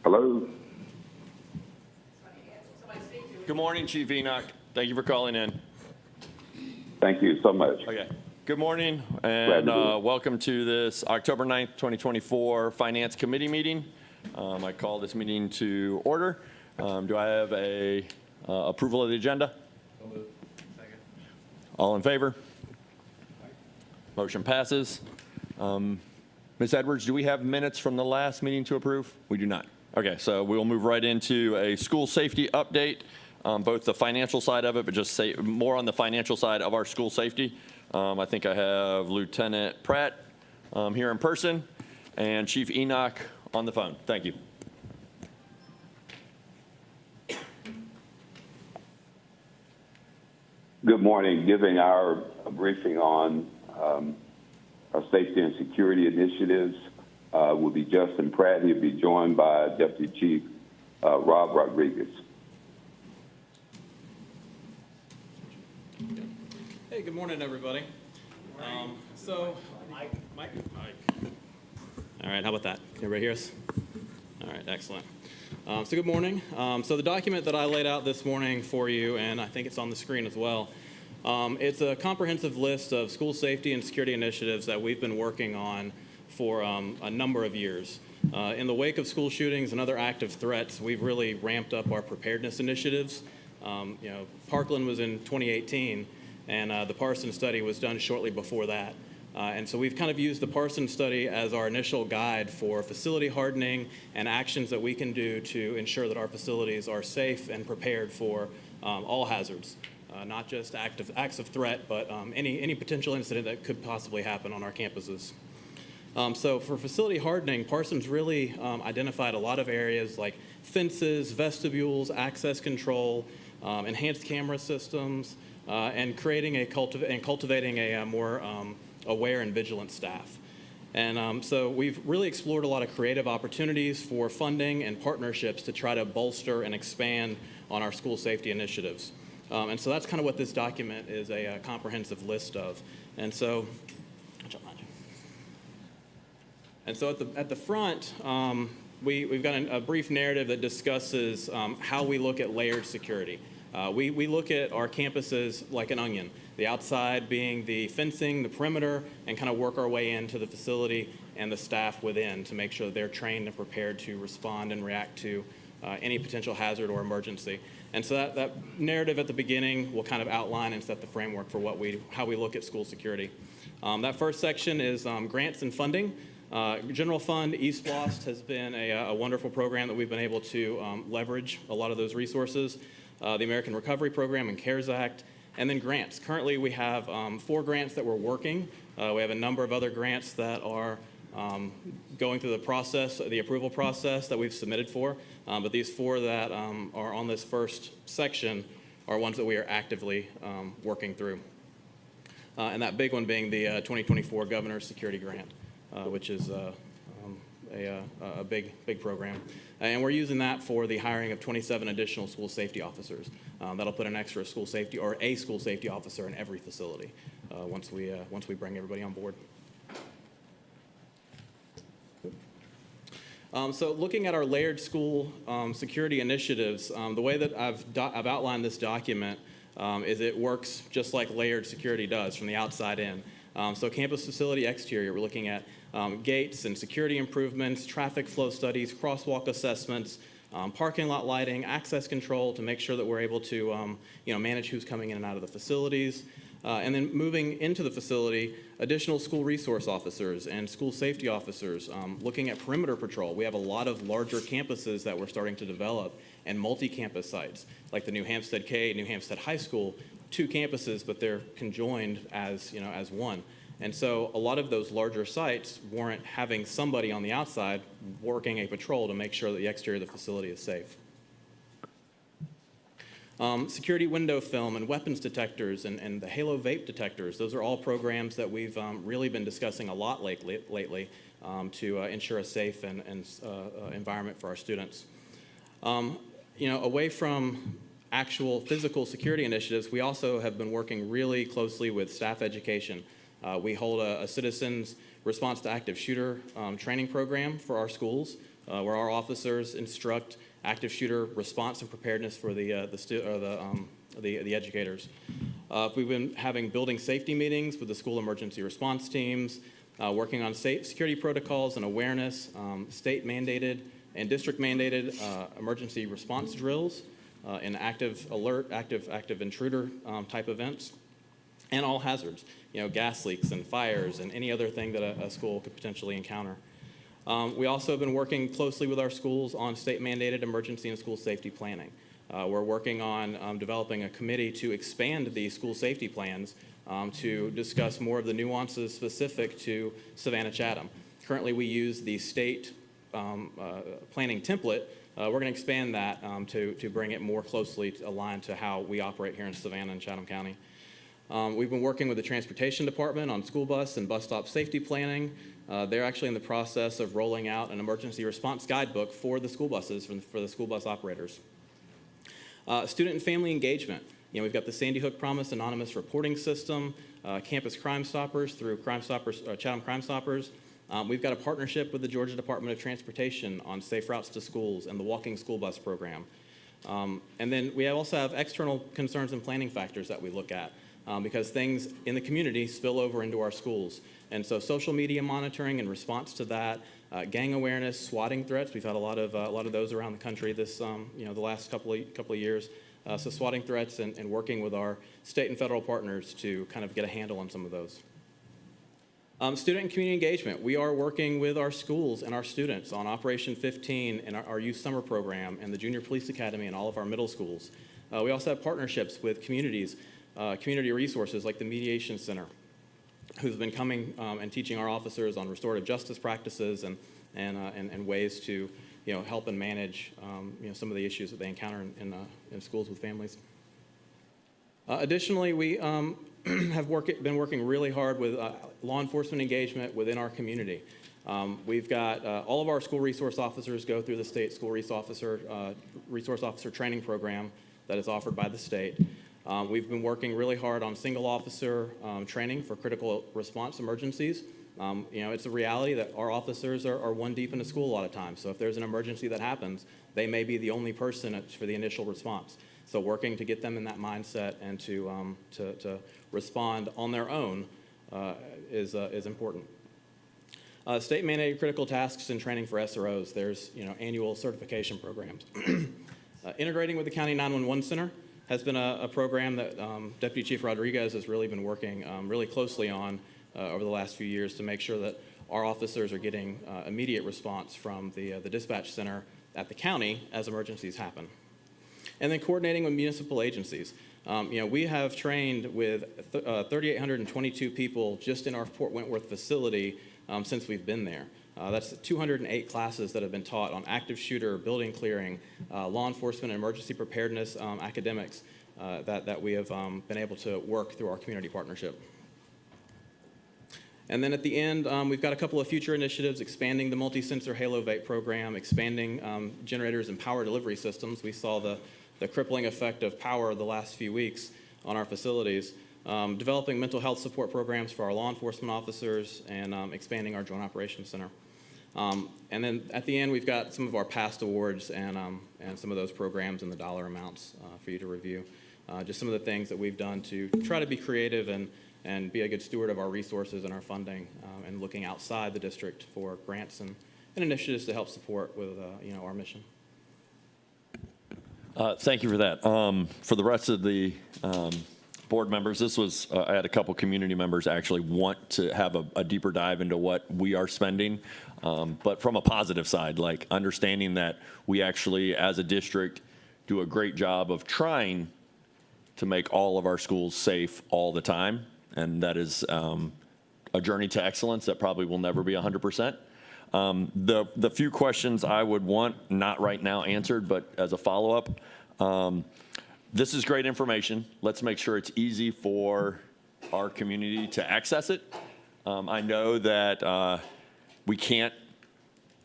Hello. Good morning, Chief Enoch. Thank you for calling in. Thank you so much. Okay. Good morning, Glad and to be here. welcome to this October 9th, 2024 Finance Committee meeting. I call this meeting to order. Do I have a approval of the agenda? Second. All in favor? Motion passes. Ms. Edwards, do we have minutes from the last meeting to approve? We do not. Okay, so we'll move right into a school safety update, both the financial side of it, but just say more on the financial side of our school safety. I think I have Lieutenant Pratt here in person and Chief Enoch on the phone. Thank you. Good morning. Giving our briefing on our safety and security initiatives will be Justin Pratt. He'll be joined by Deputy Chief Rob Rodriguez. Hey, good morning, everybody. Mike. All right, how about that? Everybody hear us? All right, excellent. So good morning. So the document that I laid out this morning for you, and I think it's on the screen as well, it's a comprehensive list of school safety and security initiatives that we've been working on for a number of years. In the wake of school shootings and other active threats, we've really ramped up our preparedness initiatives. Parkland was in 2018, and the Parsons study was done shortly before that. And so we've kind of used the Parsons study as our initial guide for facility hardening and actions that we can do to ensure that our facilities are safe and prepared for all hazards, not just acts of threat, but any potential incident that could possibly happen on our campuses. So for facility hardening, Parsons really identified a lot of areas like fences, vestibules, access control, enhanced camera systems, and cultivating a more aware and vigilant staff. And so we've really explored a lot of creative opportunities for funding and partnerships to try to bolster and expand on our school safety initiatives. And so that's kind of what this document is a comprehensive list of. And so, at the front, we've got a brief narrative that discusses how we look at layered security. We look at our campuses like an onion, the outside being the fencing, the perimeter, and kind of work our way into the facility and the staff within to make sure that they're trained and prepared to respond and react to any potential hazard or emergency. And so that narrative at the beginning will kind of outline and set the framework for how we look at school security. That first section is grants and funding. General Fund East Blast has been a wonderful program that we've been able to leverage a lot of those resources. The American Recovery Program and CARES Act, and then grants. Currently, we have 4 grants that we're working. We have a number of other grants that are going through the approval process that we've submitted for. But these 4 that are on this first section are ones that we are actively working through. And that big one being the 2024 Governor's Security Grant, which is a big program. And we're using that for the hiring of 27 additional school safety officers. That'll put an extra school safety or a school safety officer in every facility once we bring everybody on board. So looking at our layered school security initiatives, the way that I've outlined this document is it works just like layered security does from the outside in. So campus facility exterior, we're looking at gates and security improvements, traffic flow studies, crosswalk assessments, parking lot lighting, access control to make sure that we're able to manage who's coming in and out of the facilities. And then moving into the facility, additional school resource officers and school safety officers, looking at perimeter patrol. We have a lot of larger campuses that we're starting to develop and multi-campus sites, like the New Hampstead K, New Hampstead High School, 2 campuses, but they're conjoined as one. And so a lot of those larger sites warrant having somebody on the outside working a patrol to make sure that the exterior of the facility is safe. Security window film and weapons detectors and the Halo vape detectors, those are all programs that we've really been discussing a lot lately to ensure a safe and environment for our students. Away from actual physical security initiatives, we also have been working really closely with staff education. We hold a citizens response to active shooter training program for our schools. where our officers instruct active shooter response and preparedness for the educators. We've been having building safety meetings with the school emergency response teams, working on security protocols and awareness, state-mandated and district-mandated emergency response drills, and active alert, active intruder type events, and all hazards, gas leaks and fires and any other thing that a school could potentially encounter. We also have been working closely with our schools on state-mandated emergency and school safety planning. We're working on developing a committee to expand the school safety plans to discuss more of the nuances specific to Savannah-Chatham. Currently, we use the state planning template. We're going to expand that to bring it more closely aligned to how we operate here in Savannah and Chatham County. We've been working with the Transportation Department on school bus and bus stop safety planning. They're actually in the process of rolling out an emergency response guidebook for the school buses, for the school bus operators. Student and family engagement. We've got the Sandy Hook Promise anonymous reporting system, campus Crime Stoppers through Chatham Crime Stoppers. We've got a partnership with the Georgia Department of Transportation on safe routes to schools and the walking school bus program. And then we also have external concerns and planning factors that we look at because things in the community spill over into our schools. And so social media monitoring in response to that, gang awareness, swatting threats. We've had a lot of those around the country this the last couple of years. So swatting threats and working with our state and federal partners to kind of get a handle on some of those. Student and community engagement. We are working with our schools and our students on Operation 15 and our youth summer program and the Junior Police Academy and all of our middle schools. We also have partnerships with communities, community resources like the Mediation Center, who's been coming and teaching our officers on restorative justice practices and ways to help and manage some of the issues that they encounter in schools with families. Additionally, we have been working really hard with law enforcement engagement within our community. We've got all of our school resource officers go through the state school resource officer training program that is offered by the state. We've been working really hard on single officer training for critical response emergencies. It's a reality that our officers are one deep in a school a lot of times. So if there's an emergency that happens, they may be the only person for the initial response. So working to get them in that mindset and to respond on their own is important. State-mandated critical tasks and training for SROs. There's annual certification programs. Integrating with the County 911 Center has been a program that Deputy Chief Rodriguez has really been working really closely on over the last few years to make sure that our officers are getting immediate response from the dispatch center at the county as emergencies happen. And then coordinating with municipal agencies. We have trained with 3,822 people just in our Fort Wentworth facility since we've been there. That's 208 classes that have been taught on active shooter, building clearing, law enforcement and emergency preparedness academics that we have been able to work through our community partnership. And then at the end, we've got a couple of future initiatives, expanding the multi-sensor Halo Vape program, expanding generators and power delivery systems. We saw the crippling effect of power the last few weeks on our facilities. Developing mental health support programs for our law enforcement officers, and expanding our Joint Operations Center. And then at the end, we've got some of our past awards and some of those programs and the dollar amounts for you to review. Just some of the things that we've done to try to be creative and be a good steward of our resources and our funding, and looking outside the district for grants and initiatives to help support with our mission. Thank you for that. For the rest of the board members, this was, I had a couple community members actually want to have a deeper dive into what we are spending, but from a positive side, like understanding that we actually, as a district, do a great job of trying to make all of our schools safe all the time, and that is a journey to excellence that probably will never be 100%. The few questions I would want, not right now answered, but as a follow-up, this is great information. Let's make sure it's easy for our community to access it. I know that we can't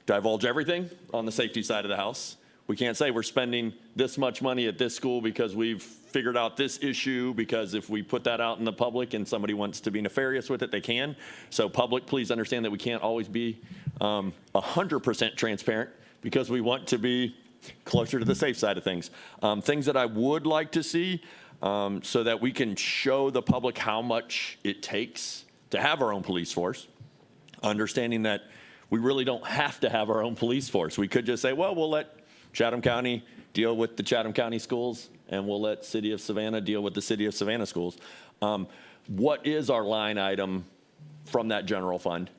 divulge everything on the safety side of the house. We can't say we're spending this much money at this school because we've figured out this issue, because if we put that out in the public and somebody wants to be nefarious with it, they can. So public, please understand that we can't always be 100% transparent, because we want to be closer to the safe side of things. Things that I would like to see so that we can show the public how much it takes to have our own police force, understanding that we really don't have to have our own police force. We could just say, well, we'll let Chatham County deal with the Chatham County schools, and we'll let City of Savannah deal with the City of Savannah schools. What is our line item from that general fund?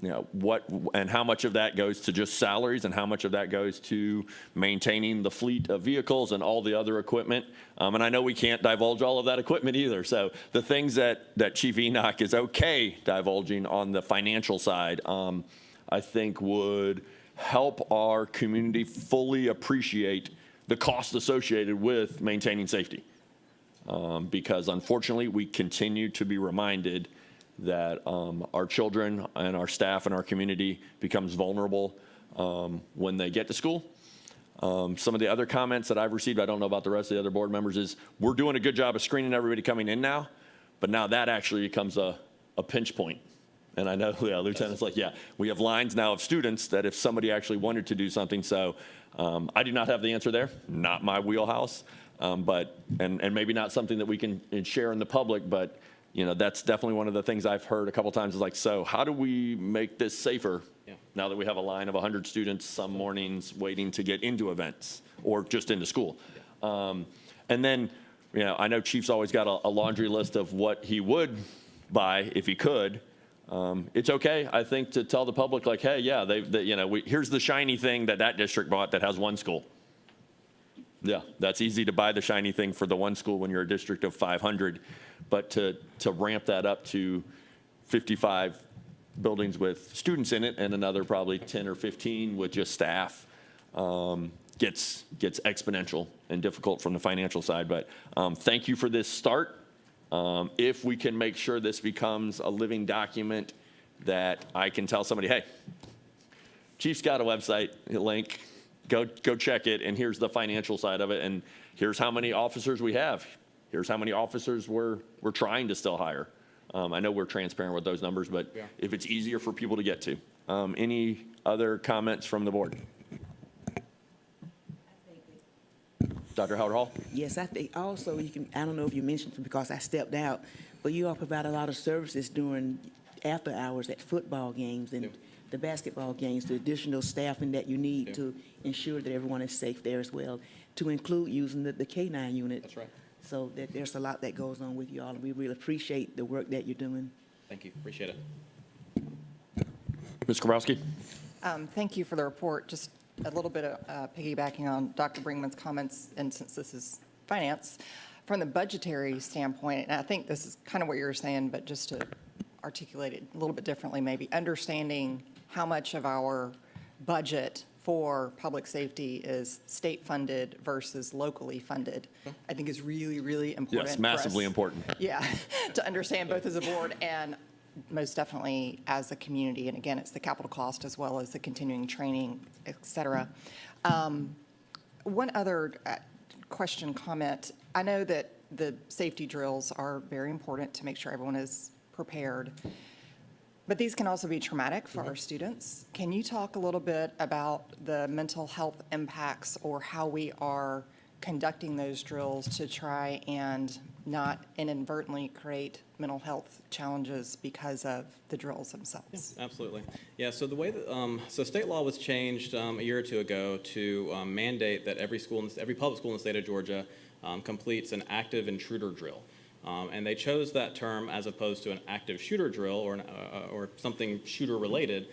You know, what and how much of that goes to just salaries and how much of that goes to maintaining the fleet of vehicles and all the other equipment? And I know we can't divulge all of that equipment either. So the things that Chief Enoch is okay divulging on the financial side, I think would help our community fully appreciate the cost associated with maintaining safety. Because unfortunately, we continue to be reminded that our children and our staff and our community becomes vulnerable when they get to school. Some of the other comments that I've received, I don't know about the rest of the other board members, is we're doing a good job of screening everybody coming in now, but now that actually becomes a pinch point. And I know, Lieutenant's like, yeah, we have lines now of students that if somebody actually wanted to do something, so I do not have the answer there, not my wheelhouse, but maybe not something that we can share in the public, but you know, that's definitely one of the things I've heard a couple times is like, so how do we make this safer now that we have a line of 100 students some mornings waiting to get into events or just into school? And then, you know, I know Chief's always got a laundry list of what he would buy if he could. It's okay, I think, to tell the public like, hey, yeah, here's the shiny thing that district bought that has one school. Yeah, that's easy to buy the shiny thing for the one school when you're a district of 500, but to ramp that up to 55 buildings with students in it and another probably 10 or 15 with just staff gets exponential and difficult from the financial side. But thank you for this start. If we can make sure this becomes a living document that I can tell somebody, hey, Chief's got a website link. Go check it, and here's the financial side of it, and here's how many officers we have. Here's how many officers we're trying to still hire. I know we're transparent with those numbers, but if it's easier for people to get to. Any other comments from the board? Dr. Howard Hall? Yes, I think also you can, I don't know if you mentioned because I stepped out, but you all provide a lot of services during after hours at football games and the basketball games, the additional staffing that you need to ensure that everyone is safe there as well, to include using the K-9 unit. That's right. So that there's a lot that goes on with you all, and we really appreciate the work that you're doing. Thank you. Appreciate it. Ms. Kowalski? Thank you for the report. Just a little bit of piggybacking on Dr. Brinkman's comments, and since this is finance, from the budgetary standpoint, and I think this is kind of what you were saying, but just to articulate it a little bit differently, maybe understanding how much of our budget for public safety is state-funded versus locally funded, I think is really, really important. Yes, for massively us. important. Yeah, to understand both as a board and most definitely as a community. And again, it's the capital cost as well as the continuing training, et cetera. One other question, comment. I know that the safety drills are very important to make sure everyone is prepared. But these can also be traumatic for our students. Can you talk a little bit about the mental health impacts or how we are conducting those drills to try and not inadvertently create mental health challenges because of the drills themselves? Absolutely. Yeah, so the way that, so state law was changed a year or two ago to mandate that every public school in the state of Georgia completes an active intruder drill. And they chose that term as opposed to an active shooter drill or something shooter related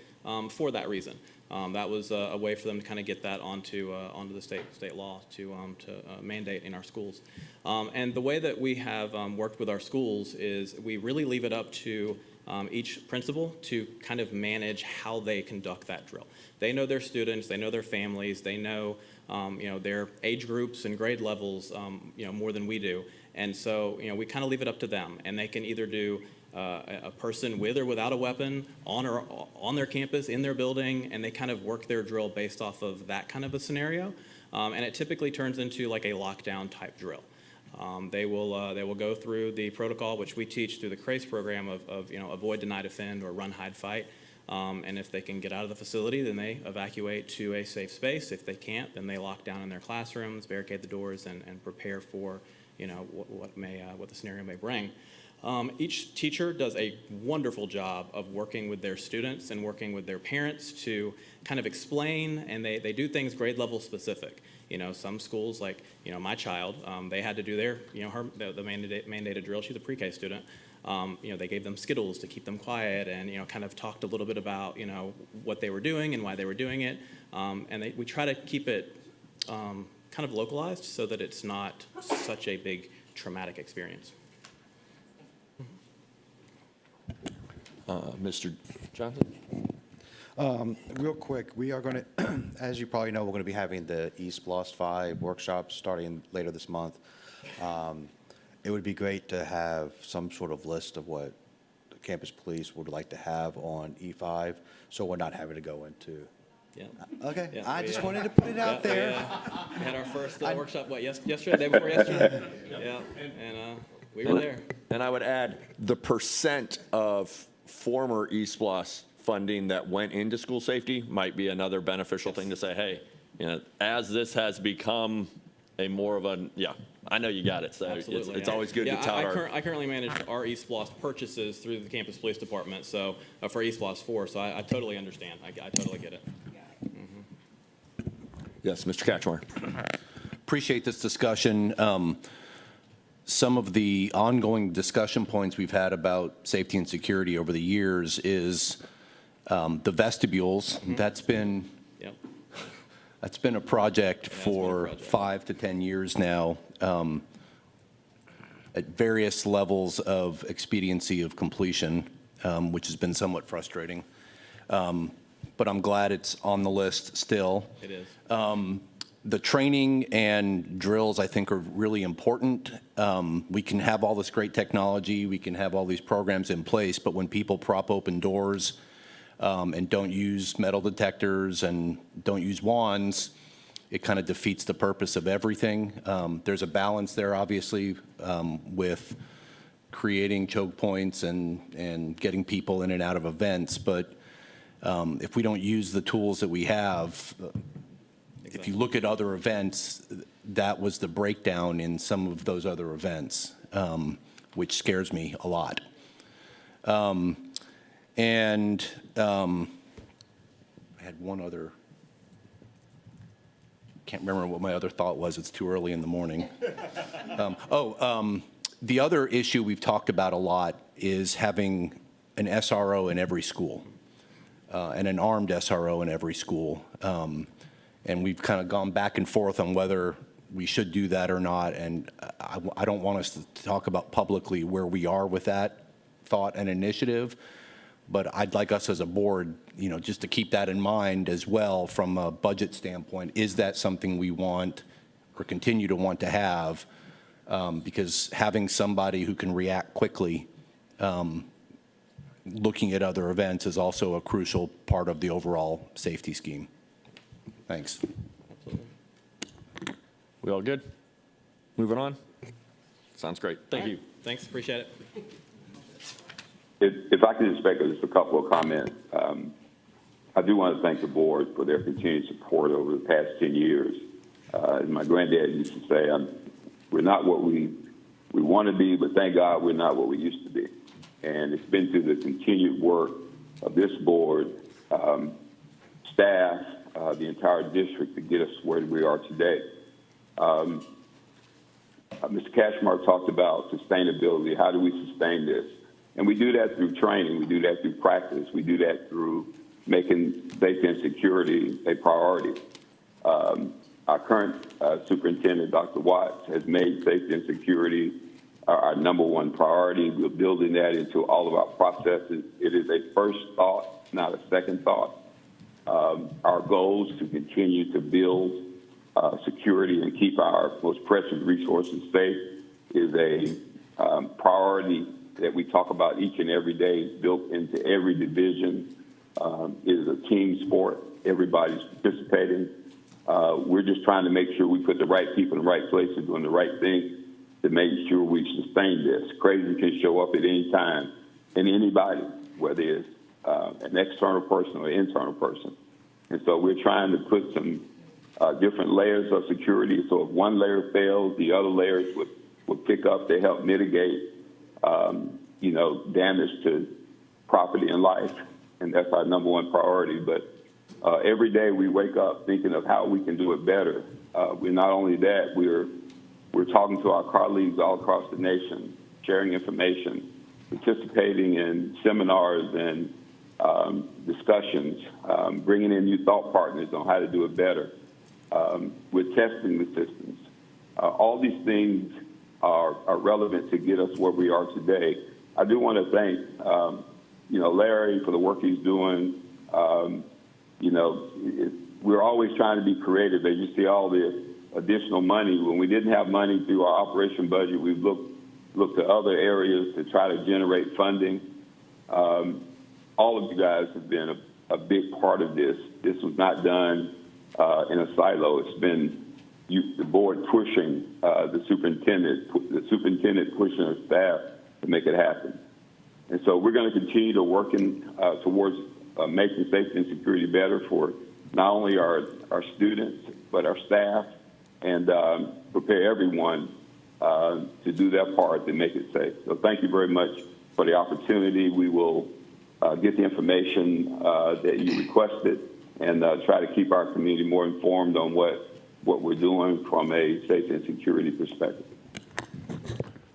for that reason. That was a way for them to kind of get that onto the state law to mandate in our schools. And the way that we have worked with our schools is we really leave it up to each principal to kind of manage how they conduct that drill. They know their students, they know their families, they know their age groups and grade levels more than we do. And so, we kind of leave it up to them, and they can either do a person with or without a weapon on their campus, in their building, and they kind of work their drill based off of that kind of a scenario. And it typically turns into like a lockdown type drill. They will go through the protocol, which we teach through the CRACE program of avoid, deny, defend, or run, hide, fight. And if they can get out of the facility, then they evacuate to a safe space. If they can't, then they lock down in their classrooms, barricade the doors, and prepare for, what the scenario may bring. Each teacher does a wonderful job of working with their students and working with their parents to kind of explain, and they do things grade level specific. Some schools, like, my child, they had to do their, the mandated drill. She's a pre-K student. They gave them Skittles to keep them quiet and, kind of talked a little bit about, what they were doing and why they were doing it. And we try to keep it kind of localized so that it's not such a big traumatic experience. Mr. Johnson? Real quick, we are going to, as you probably know, we're going to be having the East Lost 5 workshop starting later this month. It would be great to have some sort of list of what the campus police would like to have on E5, so we're not having to go into. Yeah. Okay, Yeah, I we, just uh, wanted to put it out there. We had our first workshop, yesterday, day before yesterday? Yeah, and we were there. And I would add, the percent of former East Bluffs funding that went into school safety might be another beneficial thing to say, hey, as this has become a more of a, I know you got it, so Absolutely. it's always good to Yeah, tout I currently manage our East Bluffs purchases through the campus police department, so for East Bluffs 4, so I totally understand. I totally get it. Yes, Mr. Catchmore. Appreciate this discussion. Some of the ongoing discussion points we've had about safety and security over the years is the vestibules. That's been Yep. That's been a project been a for project. 5 to 10 years now, at various levels of expediency of completion, which has been somewhat frustrating. But I'm glad it's on the list still. It is. The training and drills, I think, are really important. We can have all this great technology, we can have all these programs in place, but when people prop open doors and don't use metal detectors and don't use wands, it kind of defeats the purpose of everything. There's a balance there, obviously, with creating choke points and getting people in and out of events, but if we don't use the tools that we have, if you look at other events, that was the breakdown in some of those other events, which scares me a lot. And I had one other, can't remember what my other thought was. It's too early in the morning. The other issue we've talked about a lot is having an SRO in every school, and an armed SRO in every school. And we've kind of gone back and forth on whether we should do that or not. And I don't want us to talk about publicly where we are with that thought and initiative, but I'd like us as a board, just to keep that in mind as well from a budget standpoint. Is that something we want or continue to want to have? Because having somebody who can react quickly, looking at other events is also a crucial part of the overall safety scheme. Thanks. Absolutely. We all good? Moving on? Sounds great. Thank you. Thanks, appreciate it. If I could just make just a couple of comments. I do want to thank the board for their continued support over the past 10 years. As my granddad used to say, we're not what we want to be, but thank God we're not what we used to be. And it's been through the continued work of this board, staff, the entire district to get us where we are today. Mr. Cashmore talked about sustainability. How do we sustain this? And we do that through training. We do that through practice. We do that through making safety and security a priority. Our current superintendent, Dr. Watts, has made safety and security our number one priority. We're building that into all of our processes. It is a first thought, not a second thought. Our goals to continue to build security and keep our most precious resources safe is a priority that we talk about each and every day. It's built into every division. It is a team sport. Everybody's participating. We're just trying to make sure we put the right people in the right places doing the right thing to make sure we sustain this. Crazy can show up at any time, and anybody, whether it's an external person or internal person. And so we're trying to put some different layers of security. So if one layer fails, the other layers would pick up to help mitigate, damage to property and life. And that's our number one priority. But every day we wake up thinking of how we can do it better. We're not only that, we're talking to our colleagues all across the nation, sharing information, participating in seminars and discussions, bringing in new thought partners on how to do it better. We're testing the systems. All these things are relevant to get us where we are today. I do want to thank, Larry for the work he's doing. We're always trying to be creative. As you see all the additional money, when we didn't have money through our operation budget, we've looked to other areas to try to generate funding. All of you guys have been a big part of this. This was not done in a silo. It's been the board pushing the superintendent pushing the staff to make it happen. And so we're going to continue to working towards making safety and security better for not only our students, but our staff, and prepare everyone to do their part to make it safe. So thank you very much for the opportunity. We will get the information that you requested and try to keep our community more informed on what we're doing from a safety and security perspective.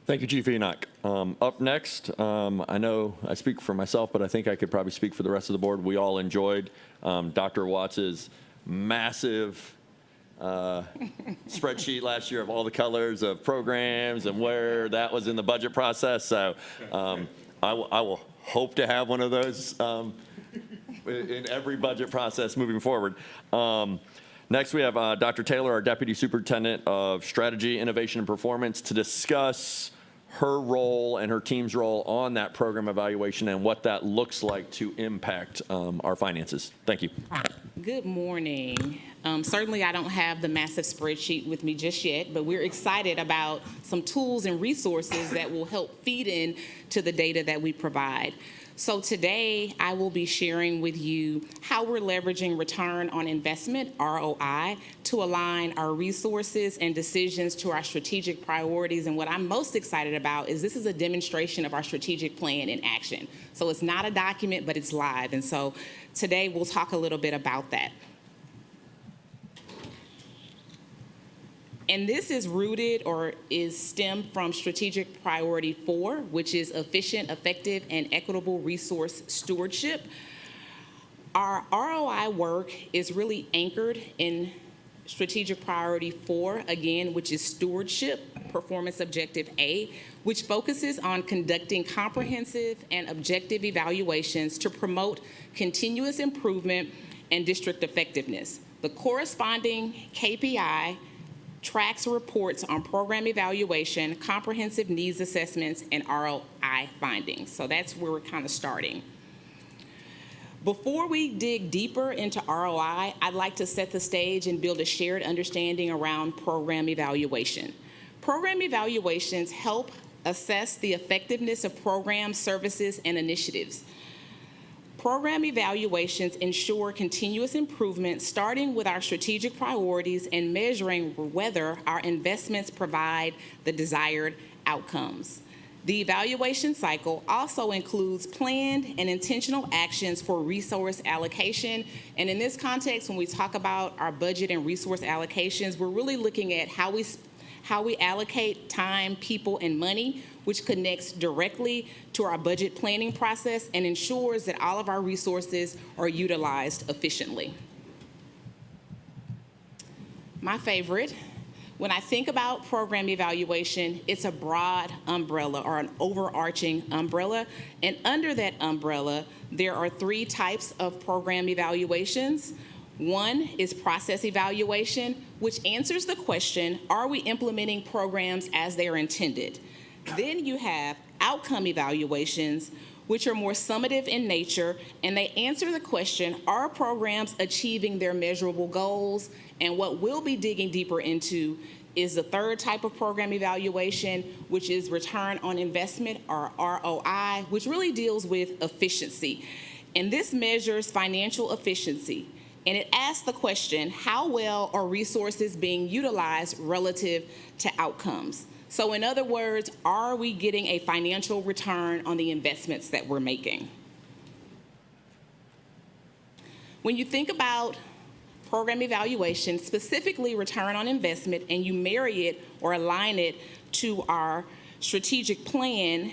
Thank you, Chief Enoch. Up next, I know I speak for myself, but I think I could probably speak for the rest of the board. We all enjoyed Dr. Watts's massive spreadsheet last year of all the colors of programs and where that was in the budget process. So I will hope to have one of those in every budget process moving forward. Next, we have Dr. Taylor, our Deputy Superintendent of Strategy, Innovation, and Performance, to discuss her role and her team's role on that program evaluation and what that looks like to impact our finances. Thank you. Good morning. Certainly, I don't have the massive spreadsheet with me just yet, but we're excited about some tools and resources that will help feed in to the data that we provide. So today, I will be sharing with you how we're leveraging return on investment, ROI, to align our resources and decisions to our strategic priorities. And what I'm most excited about is this is a demonstration of our strategic plan in action. So it's not a document, but it's live. And so today, we'll talk a little bit about that. And this is rooted or is stemmed from strategic priority 4, which is efficient, effective, and equitable resource stewardship. Our ROI work is really anchored in strategic priority 4, again, which is stewardship, performance objective A, which focuses on conducting comprehensive and objective evaluations to promote continuous improvement and district effectiveness. The corresponding KPI tracks reports on program evaluation, comprehensive needs assessments, and ROI findings. So that's where we're kind of starting. Before we dig deeper into ROI, I'd like to set the stage and build a shared understanding around program evaluation. Program evaluations help assess the effectiveness of programs, services, and initiatives. Program evaluations ensure continuous improvement, starting with our strategic priorities and measuring whether our investments provide the desired outcomes. The evaluation cycle also includes planned and intentional actions for resource allocation. And in this context, when we talk about our budget and resource allocations, we're really looking at how we allocate time, people, and money, which connects directly to our budget planning process and ensures that all of our resources are utilized efficiently. My favorite, when I think about program evaluation, it's a broad umbrella or an overarching umbrella. And under that umbrella, there are 3 types of program evaluations. One is process evaluation, which answers the question, are we implementing programs as they are intended? Then you have outcome evaluations, which are more summative in nature, and they answer the question, are programs achieving their measurable goals? And what we'll be digging deeper into is the 3rd type of program evaluation, which is return on investment, or ROI, which really deals with efficiency. And this measures financial efficiency. And it asks the question, how well are resources being utilized relative to outcomes? So in other words, are we getting a financial return on the investments that we're making? When you think about program evaluation, specifically return on investment, and you marry it or align it to our strategic plan,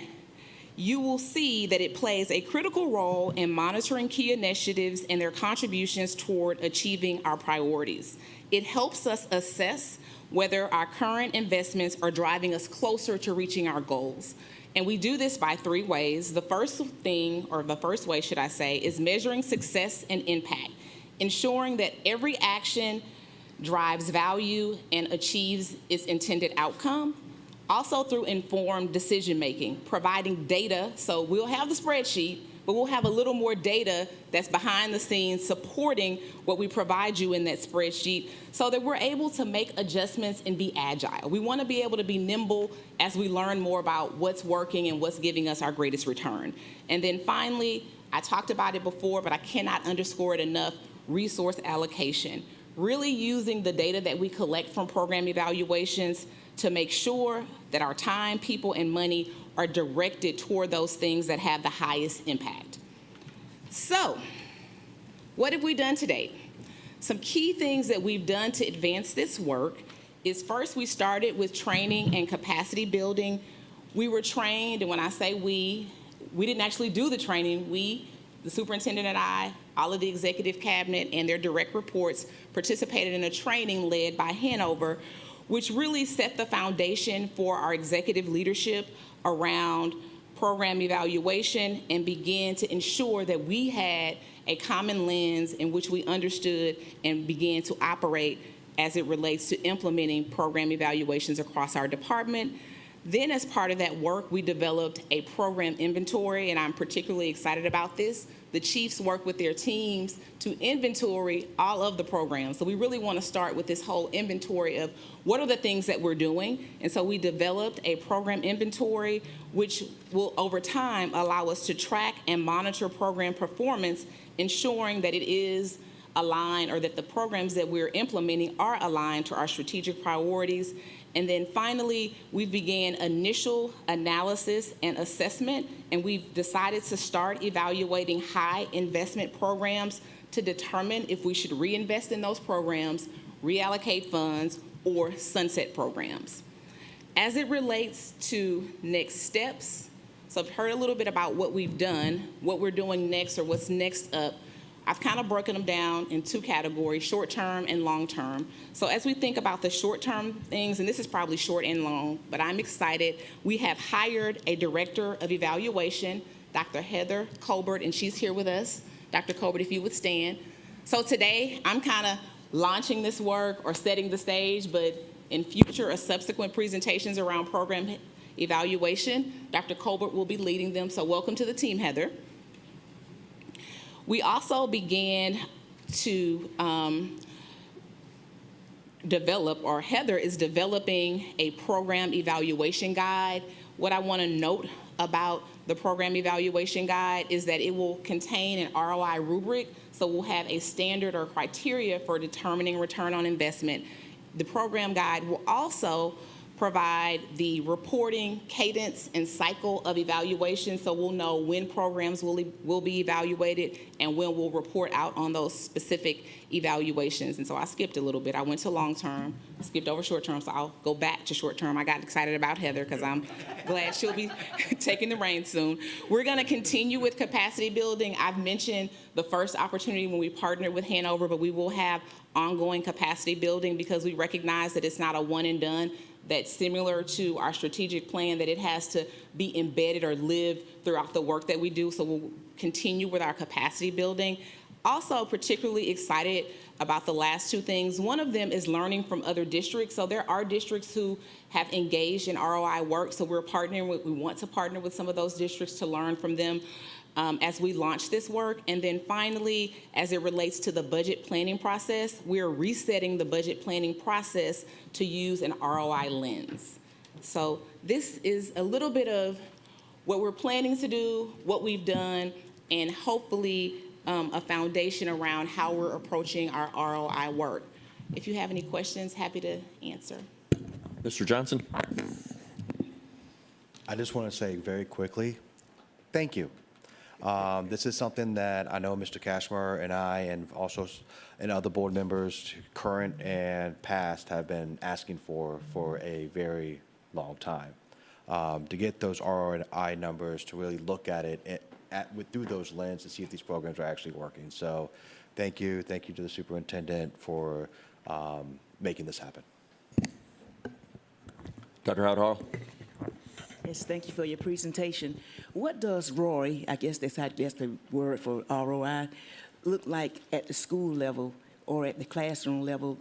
you will see that it plays a critical role in monitoring key initiatives and their contributions toward achieving our priorities. It helps us assess whether our current investments are driving us closer to reaching our goals. And we do this by 3 ways. The first way, should I say, is measuring success and impact, ensuring that every action drives value and achieves its intended outcome. Also through informed decision-making, providing data. So we'll have the spreadsheet, but we'll have a little more data that's behind the scenes supporting what we provide you in that spreadsheet so that we're able to make adjustments and be agile. We want to be able to be nimble as we learn more about what's working and what's giving us our greatest return. And then finally, I talked about it before, but I cannot underscore it enough, resource allocation. Really using the data that we collect from program evaluations to make sure that our time, people, and money are directed toward those things that have the highest impact. So, what have we done to date? Some key things that we've done to advance this work is first we started with training and capacity building. We were trained, and when I say we didn't actually do the training. We, the superintendent and I, all of the executive cabinet and their direct reports participated in a training led by Hanover, which really set the foundation for our executive leadership around program evaluation and began to ensure that we had a common lens in which we understood and began to operate as it relates to implementing program evaluations across our department. Then as part of that work, we developed a program inventory, and I'm particularly excited about this. The chiefs work with their teams to inventory all of the programs. So we really want to start with this whole inventory of what are the things that we're doing. And so we developed a program inventory, which will over time allow us to track and monitor program performance, ensuring that it is aligned or that the programs that we're implementing are aligned to our strategic priorities. And then finally, we began initial analysis and assessment, and we've decided to start evaluating high investment programs to determine if we should reinvest in those programs, reallocate funds, or sunset programs. As it relates to next steps, so I've heard a little bit about what we've done, what we're doing next, or what's next up. I've kind of broken them down in 2 categories, short-term and long-term. So as we think about the short-term things, and this is probably short and long, but I'm excited, we have hired a director of evaluation, Dr. Heather Colbert, and she's here with us. Dr. Colbert, if you would stand. So today, I'm kind of launching this work or setting the stage, but in future or subsequent presentations around program evaluation, Dr. Colbert will be leading them. So welcome to the team, Heather. We also began to develop, or Heather is developing a program evaluation guide. What I want to note about the program evaluation guide is that it will contain an ROI rubric, so we'll have a standard or criteria for determining return on investment. The program guide will also provide the reporting cadence and cycle of evaluation, so we'll know when programs will be evaluated and when we'll report out on those specific evaluations. And so I skipped a little bit. I went to long-term, skipped over short-term, so I'll go back to short-term. I got excited about Heather because I'm glad she'll be taking the reins soon. We're going to continue with capacity building. I've mentioned the first opportunity when we partnered with Hanover, but we will have ongoing capacity building because we recognize that it's not a one and done, that's similar to our strategic plan, that it has to be embedded or live throughout the work that we do. So we'll continue with our capacity building. Also particularly excited about the last 2 things. One of them is learning from other districts. So there are districts who have engaged in ROI work. So we want to partner with some of those districts to learn from them as we launch this work. And then finally, as it relates to the budget planning process, we're resetting the budget planning process to use an ROI lens. So this is a little bit of what we're planning to do, what we've done. and hopefully a foundation around how we're approaching our ROI work. If you have any questions, happy to answer. Mr. Johnson? I just want to say very quickly, thank you. This is something that I know Mr. Cashmer and I, and also and other board members, current and past, have been asking for a very long time. To get those ROI numbers, to really look at it through those lenses to see if these programs are actually working. So thank you to the superintendent for making this happen. Dr. Howard Hall? Yes, thank you for your presentation. What does ROI, I guess that's the word for ROI, look like at the school level or at the classroom level?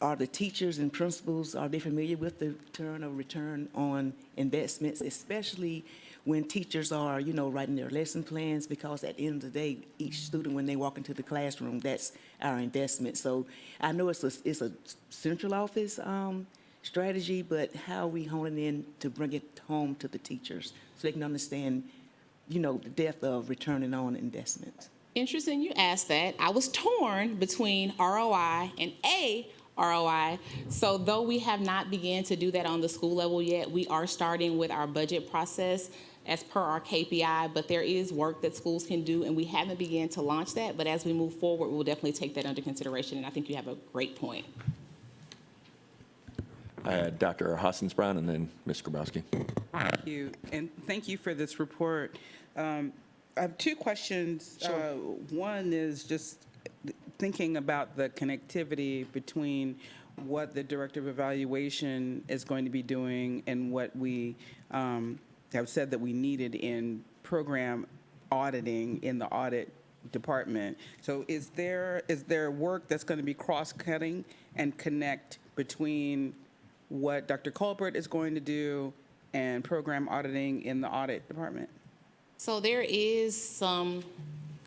Are the teachers and principals, are they familiar with the term of return on investments, especially when teachers are, writing their lesson plans? Because at the end of the day, each student, when they walk into the classroom, that's our investment. So I know it's a central office strategy, but how are we honing in to bring it home to the teachers so they can understand, the depth of returning on investment? Interesting you asked that. I was torn between ROI and ROI. So though we have not begun to do that on the school level yet, we are starting with our budget process as per our KPI, but there is work that schools can do, and we haven't begun to launch that. But as we move forward, we'll definitely take that under consideration, and I think you have a great point. I had Dr. Hassensbrown and then Ms. Grabowski. Thank you, and thank you for this report. I have two questions. One is just thinking about the connectivity between what the Director of Evaluation is going to be doing and what we have said that we needed in program auditing in the audit department. So is there work that's going to be cross-cutting and connect between what Dr. Colbert is going to do and program auditing in the audit department? So there is some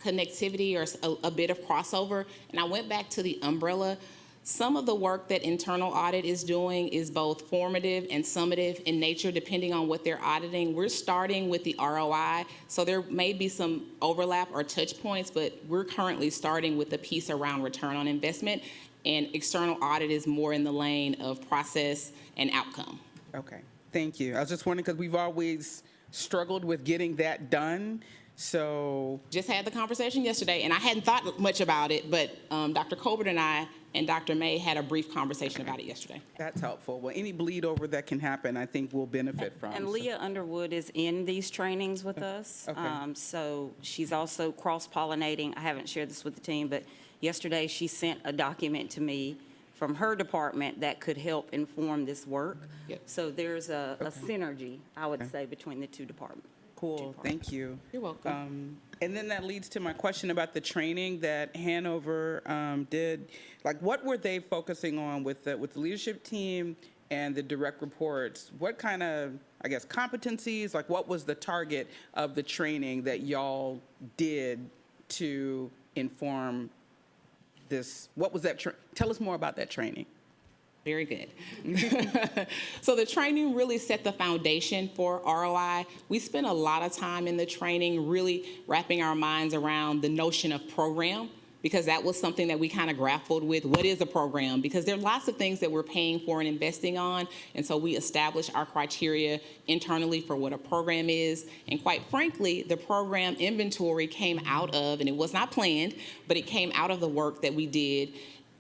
connectivity or a bit of crossover, and I went back to the umbrella. Some of the work that internal audit is doing is both formative and summative in nature, depending on what they're auditing. We're starting with the ROI, so there may be some overlap or touch points, but we're currently starting with the piece around return on investment, and external audit is more in the lane of process and outcome. Okay, thank you. I was just wondering because we've always struggled with getting that done, so. Just had the conversation yesterday, and I hadn't thought much about it, but Dr. Colbert and I and Dr. May had a brief conversation about it yesterday. That's helpful. Well, any bleed over that can happen, I think we'll benefit from. And Leah Underwood is in these trainings with us. Okay. So she's also cross-pollinating. I haven't shared this with the team, but yesterday she sent a document to me from her department that could help inform this work. Yep. So there's a synergy, I would say, between the two departments. Cool, thank you. You're welcome. And then that leads to my question about the training that Hanover did. Like, what were they focusing on with the leadership team and the direct reports? What kind of, I guess, competencies, like what was the target of the training that y'all did to inform this? What was that, tell us more about that training. Very good. So the training really set the foundation for ROI. We spent a lot of time in the training really wrapping our minds around the notion of program, because that was something that we kind of grappled with. What is a program? Because there are lots of things that we're paying for and investing on, and so we established our criteria internally for what a program is. And quite frankly, the program inventory came out of, and it was not planned, but it came out of the work that we did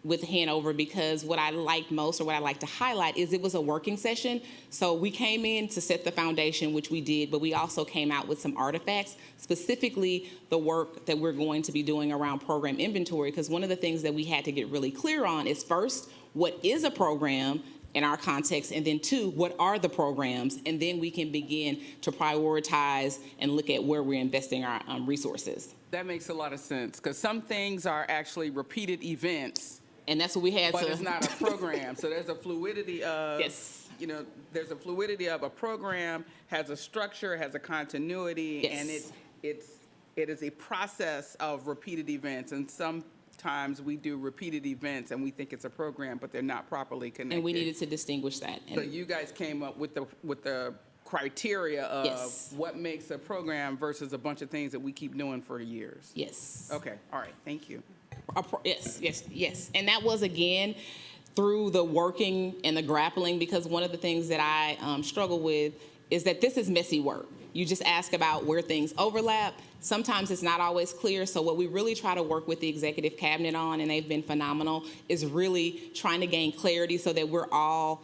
with Hanover, because what I liked most, or what I like to highlight, is it was a working session. So we came in to set the foundation, which we did, but we also came out with some artifacts, specifically the work that we're going to be doing around program inventory, because one of the things that we had to get really clear on is, first, what is a program in our context, and then two, what are the programs? And then we can begin to prioritize and look at where we're investing our resources. That makes a lot of sense, because some things are actually repeated events. And that's what we had But to. it's not a program, so there's a fluidity of. Yes. There's a fluidity of a program, has a structure, has a continuity, Yes. and it is a process of repeated events. And sometimes we do repeated events and we think it's a program, but they're not properly connected. And we needed to distinguish that. So you guys came up with the criteria of Yes. what makes a program versus a bunch of things that we keep doing for years. Yes. Okay, all right, thank you. Yes. And that was, again, through the working and the grappling, because one of the things that I struggle with is that this is messy work. You just ask about where things overlap. Sometimes it's not always clear. So what we really try to work with the executive cabinet on, and they've been phenomenal, is really trying to gain clarity so that we're all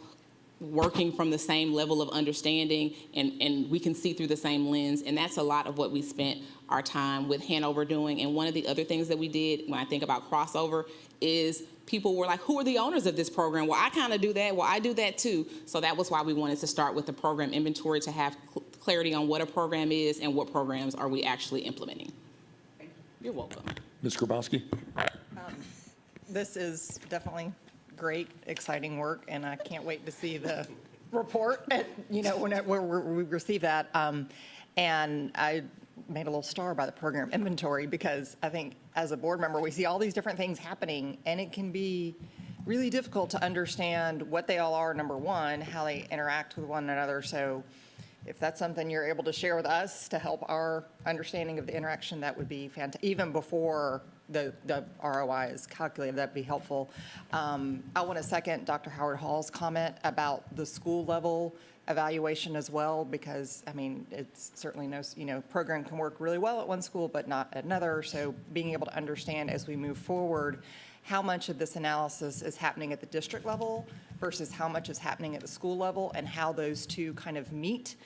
working from the same level of understanding and we can see through the same lens. And that's a lot of what we spent our time with Hanover doing. And one of the other things that we did when I think about crossover is people were like, who are the owners of this program? Well, I kind of do that. Well, I do that too. So that was why we wanted to start with the program inventory, to have clarity on what a program is and what programs are we actually implementing. You're welcome. Ms. Grabowski? This is definitely great, exciting work, and I can't wait to see the report, when we receive that. And I made a little star by the program inventory, because I think as a board member, we see all these different things happening, and it can be really difficult to understand what they all are, number one, how they interact with one another. So if that's something you're able to share with us to help our understanding of the interaction, that would be fantastic. Even before the ROI is calculated, that'd be helpful. I want to second Dr. Howard Hall's comment about the school level evaluation as well, because, I mean, it's certainly program can work really well at one school, but not at another. So being able to understand as we move forward how much of this analysis is happening at the district level versus how much is happening at the school level, and how those two kind of meet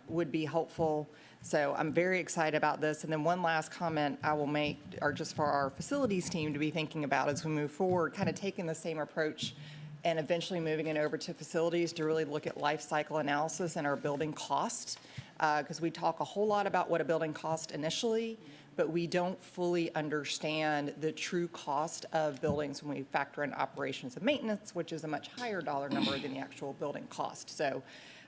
would be helpful. So I'm very excited about this. And then one last comment I will make, or just for our facilities team to be thinking about as we move forward, kind of taking the same approach and eventually moving it over to facilities to really look at life cycle analysis and our building cost. Because we talk a whole lot about what a building cost initially, but we don't fully understand the true cost of buildings when we factor in operations and maintenance, which is a much higher dollar number than the actual building cost. So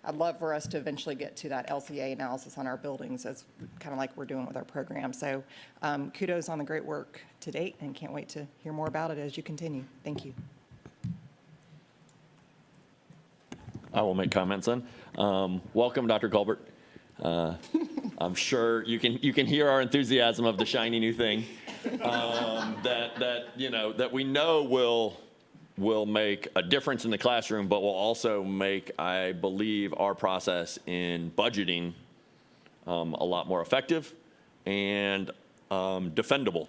I'd love for us to eventually get to that LCA analysis on our buildings, as kind of like we're doing with our program. So kudos on the great work to date, and can't wait to hear more about it as you continue. Thank you. I will make comments then. Welcome, Dr. Colbert. I'm sure you can hear our enthusiasm of the shiny new thing that we know will make a difference in the classroom, but will also make, I believe, our process in budgeting a lot more effective and defendable.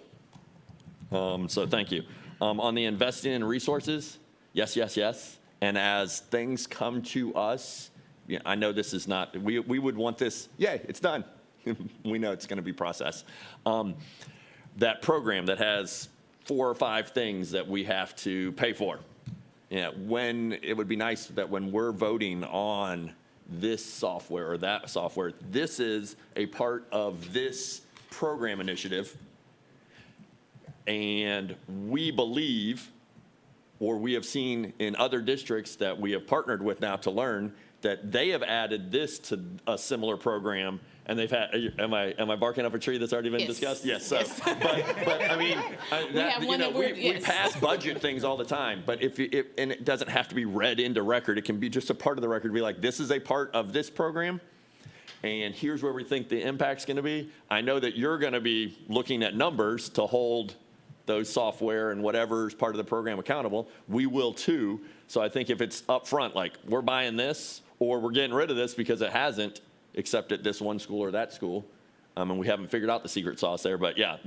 So thank you. On the investing in resources, yes. And as things come to us, I know this is not, we would want this, yay, it's done. We know it's going to be processed. That program that has 4 or 5 things that we have to pay for. When it would be nice that when we're voting on this software or that software, this is a part of this program initiative. And we believe, or we have seen in other districts that we have partnered with now to learn, that they have added this to a similar program, and they've had. Am I barking up a tree that's already been discussed? Yes. So, but I mean, we pass budget things all the time. But if and it doesn't have to be read into record. It can be just a part of the record. Be like, this is a part of this program, and here's where we think the impact's going to be. I know that you're going to be looking at numbers to hold those software and whatever is part of the program accountable. We will too. So I think if it's up front, like we're buying this or we're getting rid of this because it hasn't, except at this one school or that school, and we haven't figured out the secret sauce there. But yeah,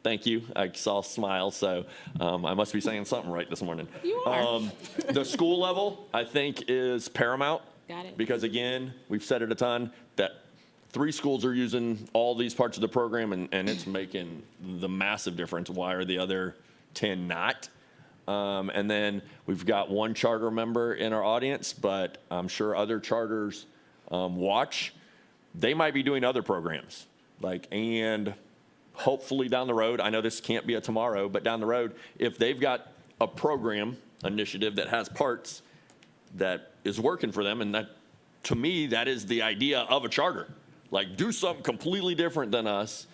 thank you. I saw smiles, so I must be saying something right this morning. You are. The school level, I think, is paramount. Got it. Because again, we've said it a ton, that 3 schools are using all these parts of the program, and it's making the massive difference. Why are the other 10 not? And then we've got 1 charter member in our audience, but I'm sure other charters watch. They might be doing other programs, and hopefully down the road, I know this can't be a tomorrow, but down the road, if they've got a program initiative that has parts that is working for them, and that, to me, that is the idea of a charter. Do something completely different than us,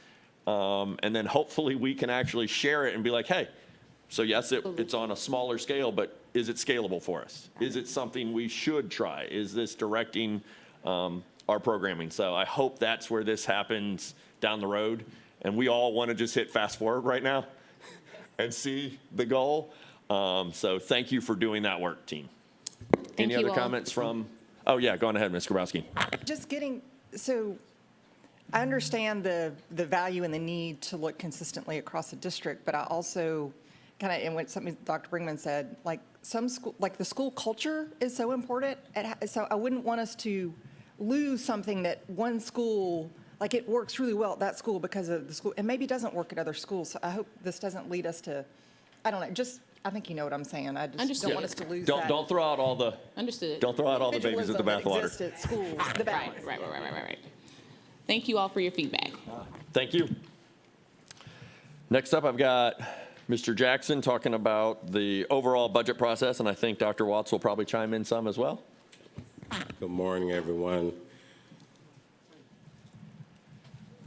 and then hopefully we can actually share it and be like, hey, so yes, it's on a smaller scale, but is it scalable for us? Is it something we should try? Is this directing our programming. So I hope that's where this happens down the road. And we all want to just hit fast forward right now and see the goal. So thank you for doing that work, team. Any you other all. comments from, oh yeah, go on ahead, Ms. Grabowski. Just getting, so I understand the value and the need to look consistently across the district, but I also kind of, and what something Dr. Brinkman said, like some school, like the school culture is so important. So I wouldn't want us to lose something that one school, like it works really well at that school because of the school, and maybe doesn't work at other schools. So I hope this doesn't lead us to, I don't know, just, I think you know what I'm saying. I just don't Understood. want us to lose Don't, that. don't throw out all the, Understood. don't throw out all the babies with the individualism that bathwater. exists at schools, the balance. Right. Thank you all for your feedback. Thank you. Next up, I've got Mr. Jackson talking about the overall budget process, and I think Dr. Watts will probably chime in some as well. Good morning, everyone.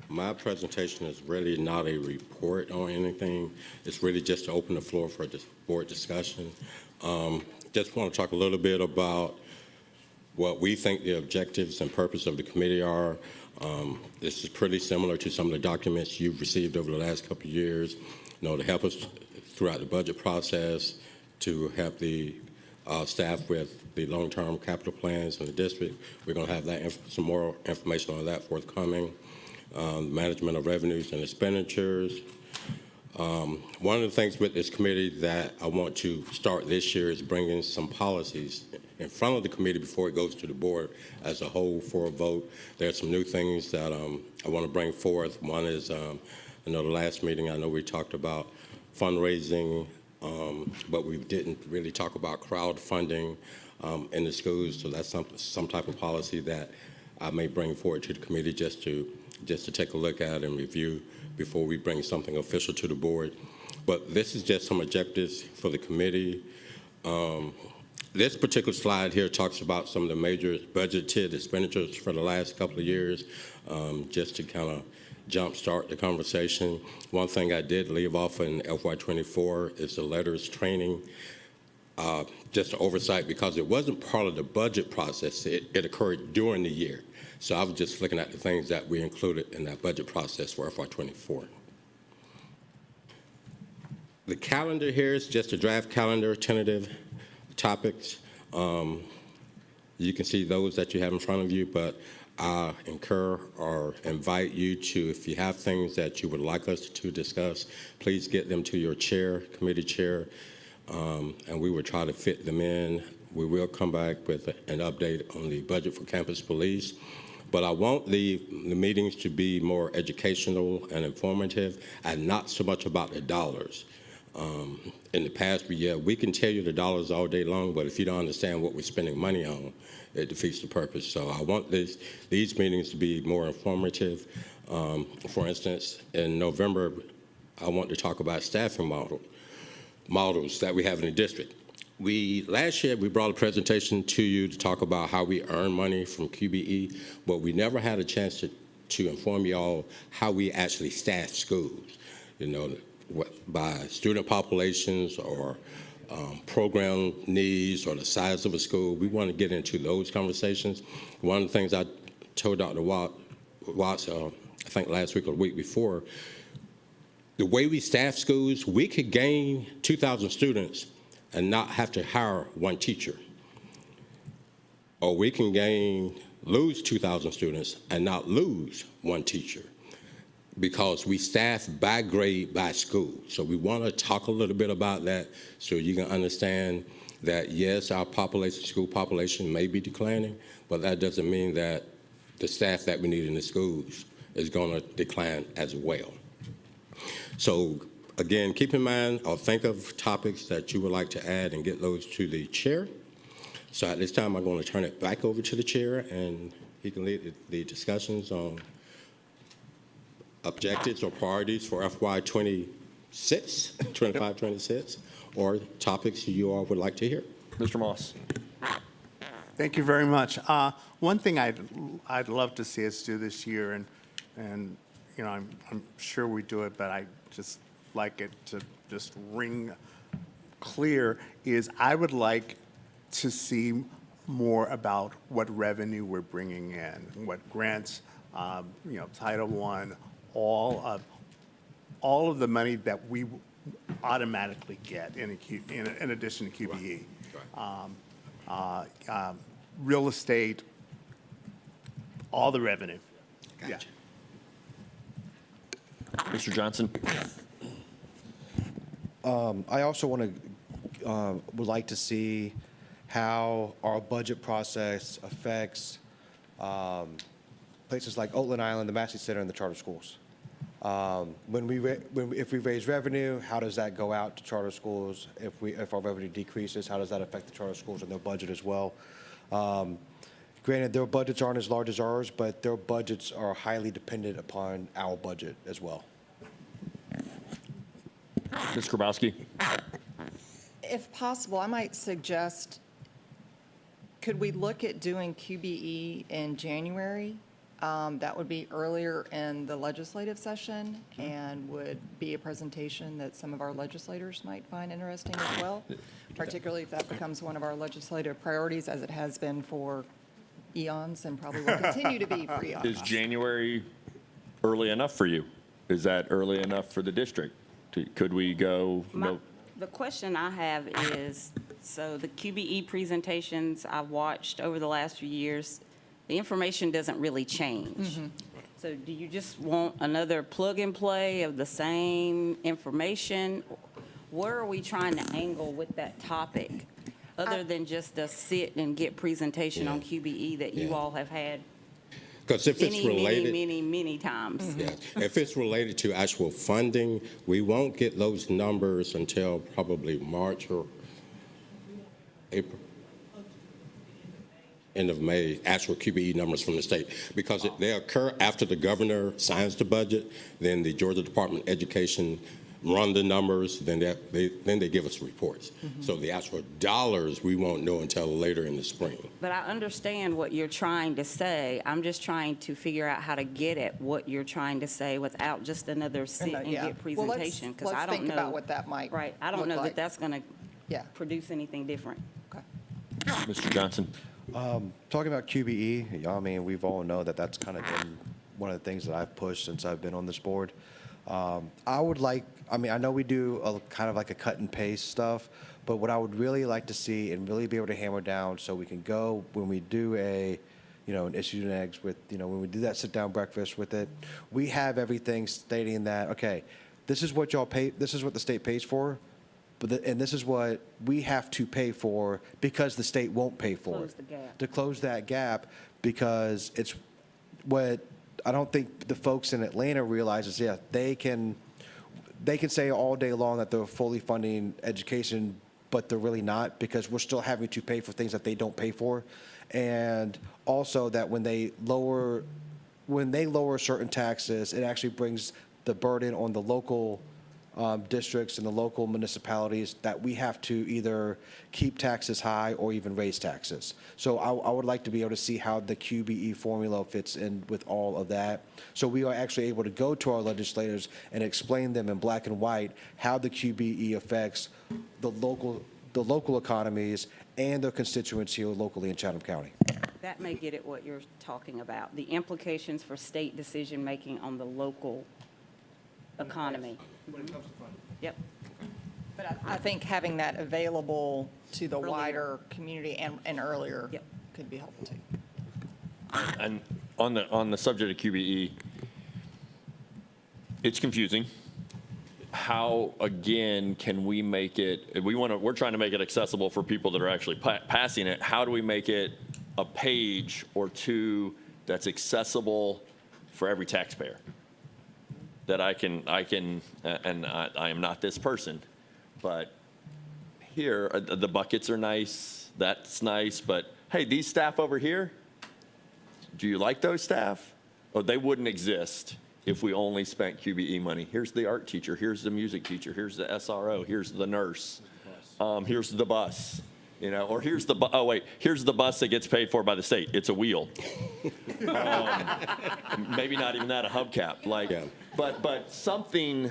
My presentation is really not a report on anything. It's really just to open the floor for the board discussion. Just want to talk a little bit about what we think the objectives and purpose of the committee are. This is pretty similar to some of the documents you've received over the last couple of years, to help us throughout the budget process, to help the staff with the long-term capital plans in the district. We're going to have that some more information on that forthcoming. Management of revenues and expenditures. One of the things with this committee that I want to start this year is bringing some policies in front of the committee before it goes to the board as a whole for a vote. There's some new things that I want to bring forth. One is, the last meeting, I know we talked about fundraising, but we didn't really talk about crowdfunding in the schools. So that's some type of policy that I may bring forward to the committee just to take a look at and review before we bring something official to the board. But this is just some objectives for the committee. This particular slide here talks about some of the major budgeted expenditures for the last couple of years, just to kind of jumpstart the conversation. One thing I did leave off in FY24 is the letters training. Just oversight because it wasn't part of the budget process. It occurred during the year. So I was just looking at the things that we included in that budget process for FY24. The calendar here is just a draft calendar, tentative topics. You can see those that you have in front of you, but I encourage or invite you to, if you have things that you would like us to discuss, please get them to your chair, committee chair, and we will try to fit them in. We will come back with an update on the budget for campus police. But I want the meetings to be more educational and informative and not so much about the dollars. In the past, we can tell you the dollars all day long, but if you don't understand what we're spending money on, it defeats the purpose. So I want these meetings to be more informative. For instance, in November, I want to talk about staffing models that we have in the district. Last year, we brought a presentation to you to talk about how we earn money from QBE, but we never had a chance to inform you all how we actually staff schools, by student populations or program needs or the size of a school. We want to get into those conversations. One of the things I told Dr. Watts, I think last week or the week before, the way we staff schools, we could gain 2,000 students and not have to hire one teacher. Or we can lose 2,000 students and not lose one teacher because we staff by grade, by school. So we want to talk a little bit about that so you can understand that, yes, our school population may be declining, but that doesn't mean that the staff that we need in the schools is going to decline as well. So again, keep in mind or think of topics that you would like to add and get those to the chair. So at this time, I'm going to turn it back over to the chair, and he can lead the discussions on objectives or priorities for FY26, 25-26, or topics you all would like to hear. Mr. Moss. Thank you very much. One thing I'd love to see us do this year, and I'm sure we do it, but I just like it to just ring clear, is I would like to see more about what revenue we're bringing in, what grants, Title I, all of the money that we automatically get in addition to QBE. Real estate, all the revenue. Yeah. Mr. Johnson? I also would like to see how our budget process affects places like Oakland Island, the Massey Center, and the charter schools. If we raise revenue, how does that go out to charter schools? If our revenue decreases, how does that affect the charter schools and their budget as well? Granted, their budgets aren't as large as ours, but their budgets are highly dependent upon our budget as well. Ms. Grabowski? If possible, I might suggest, could we look at doing QBE in January? That would be earlier in the legislative session and would be a presentation that some of our legislators might find interesting as well, particularly if that becomes one of our legislative priorities, as it has been for eons and probably will continue to be for eons. Is January early enough for you? Is that early enough for the district? Could we go? No. The question I have is, so the QBE presentations I've watched over the last few years, the information doesn't really change. So do you just want another plug and play of the same information? Where are we trying to angle with that topic, other than just a sit and get presentation on QBE that you all have had Because if it's related. many times? Yeah, if it's related to actual funding, we won't get those numbers until probably March or April. End of May, actual QBE numbers from the state, because they occur after the governor signs the budget, then the Georgia Department of Education run the numbers, then they give us reports. So the actual dollars, we won't know until later in the spring. But I understand what you're trying to say. I'm just trying to figure out how to get at what you're trying to say without just another sit and Yeah. get Well, let's- presentation, because I let's don't think know. about what that might Right, I don't look know like. that that's going to Yeah. produce anything different. Okay. Mr. Johnson? Talking about QBE, I mean, we've all know that that's kind of been one of the things that I've pushed since I've been on this board. I know we do a kind of like a cut and paste stuff, but what I would really like to see and really be able to hammer down so we can go when we do an issues and eggs with, when we do that sit down breakfast with it, we have everything stating that, okay, this is what y'all pay, this is what the state pays for, and this is what we have to pay for because the state won't pay for Close it. the gap. To close that gap, because it's what I don't think the folks in Atlanta realize is, they can say all day long that they're fully funding education, but they're really not, because we're still having to pay for things that they don't pay for. And also that when they lower certain taxes, it actually brings the burden on the local districts and the local municipalities that we have to either keep taxes high or even raise taxes. So I would like to be able to see how the QBE formula fits in with all of that. So we are actually able to go to our legislators and explain them in black and white how the QBE affects the local economies and their constituents here locally in Chatham County. That may get at what you're talking about, the implications for state decision-making on the local economy. When it comes to funding. Yep. But I think having that available to the Earlier. wider community and earlier Yep. could be helpful too. And on the subject of QBE, it's confusing. How, again, can we make it, we're trying to make it accessible for people that are actually passing it. How do we make it a page or two that's accessible for every taxpayer? That I can, and I am not this person, but here, the buckets are nice, that's nice, but hey, these staff over here, do you like those staff? Oh, they wouldn't exist if we only spent QBE money. Here's the art teacher, here's the music teacher, here's the SRO, here's the nurse, here's the bus, or here's the, here's the bus that gets paid for by the state. It's a wheel. Maybe not even that, a hubcap, Yeah. but something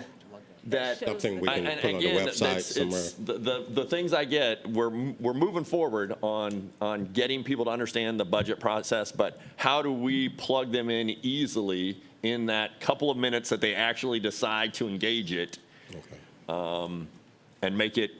that. Something we can and put on the again, website that's- somewhere. it's the things I get, we're moving forward on getting people to understand the budget process, but how do we plug them in easily in that couple of minutes that they actually decide to engage it, and make it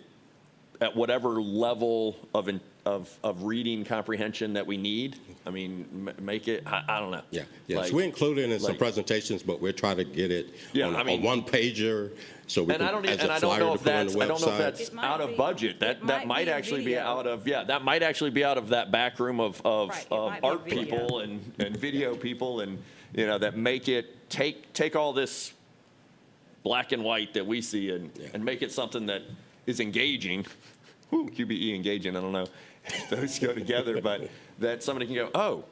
at whatever level of reading comprehension that we need. I mean, make it, I don't know. Yeah, yes, Like- we included it in some like- presentations, but we're trying to get it Yeah, on I a mean- one-pager, so we And I can, don't, as and a I don't flyer know to if put on the that's, I don't know if website. that's It might out of be- budget. That it that might might be a actually be video. out of, yeah, that might actually be out of that back room of Right, it might be a art video. people and video people and, you know, that make it, take all this black and white that we see and make it something that is engaging. Whew, QBE engaging, I don't know if those go together, but that somebody can go, oh,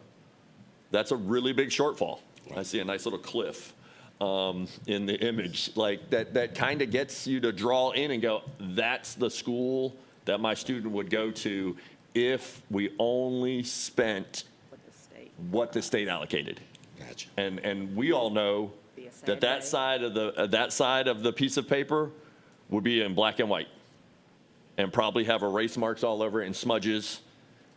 that's a really big shortfall. I see a nice little cliff in the image, like that kind of gets you to draw in and go, that's the school that my student would go to if we only spent With the state. what the state allocated. Gotcha. And we all know Be a sad that that day. side of the piece of paper would be in black and white and probably have erase marks all over it and smudges.